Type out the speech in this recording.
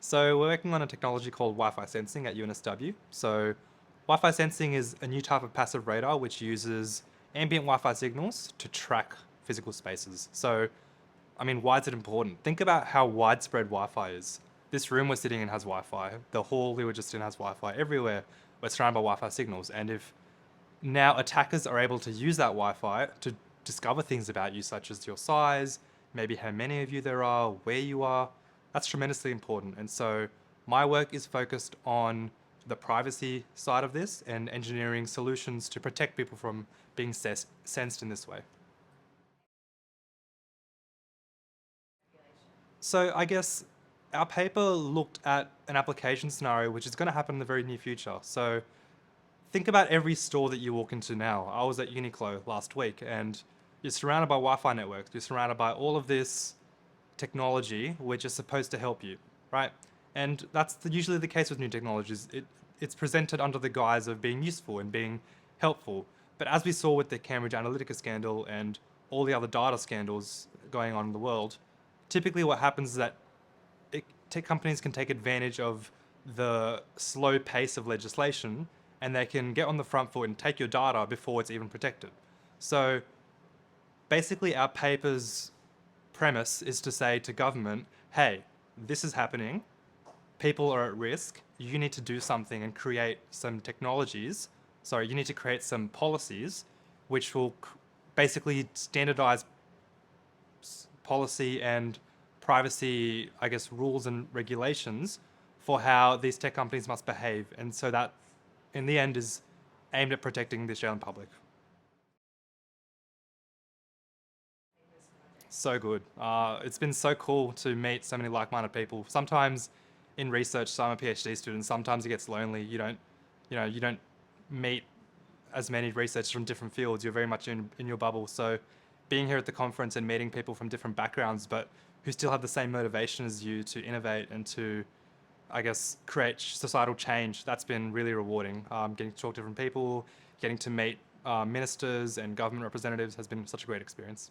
So we're working on a technology called Wi-Fi sensing at UNSW. So Wi-Fi sensing is a new type of passive radar which uses ambient Wi-Fi signals to track physical spaces. So, I mean, why is it important? Think about how widespread Wi-Fi is. This room we're sitting in has Wi-Fi. The hall we were just in has Wi-Fi. Everywhere we're surrounded by Wi-Fi signals. And if now attackers are able to use that Wi-Fi to discover things about you, such as your size, maybe how many of you there are, where you are. That's tremendously important. And so my work is focused on the privacy side of this and engineering solutions to protect people from being sensed in this way. So I guess our paper looked at an application scenario which is going to happen in the very near future. So think about every store that you walk into now. I was at Uniqlo last week and you're surrounded by Wi-Fi networks. You're surrounded by all of this technology which is supposed to help you, right? And that's usually the case with new technologies. It's presented under the guise of being useful and being helpful. But as we saw with the Cambridge Analytica scandal and all the other data scandals going on in the world, typically what happens is that tech companies can take advantage of the slow pace of legislation and they can get on the front foot and take your data before it's even protected. So basically our paper's premise is to say to government, hey, this is happening, people are at risk, you need to do something and create some technologies, sorry, you need to create some policies which will basically standardize policy and privacy, I guess, rules and regulations for how these tech companies must behave. And so that, in the end, is aimed at protecting the Australian public. So good. It's been so cool to meet so many like-minded people. Sometimes in research, so I'm a PhD student, sometimes it gets lonely. You don't meet as many researchers from different fields. You're very much in your bubble. So being here at the conference and meeting people from different backgrounds, but who still have the same motivation as you to innovate and to, I guess, create societal change, that's been really rewarding. Getting to talk to different people, getting to meet ministers and government representatives has been such a great experience.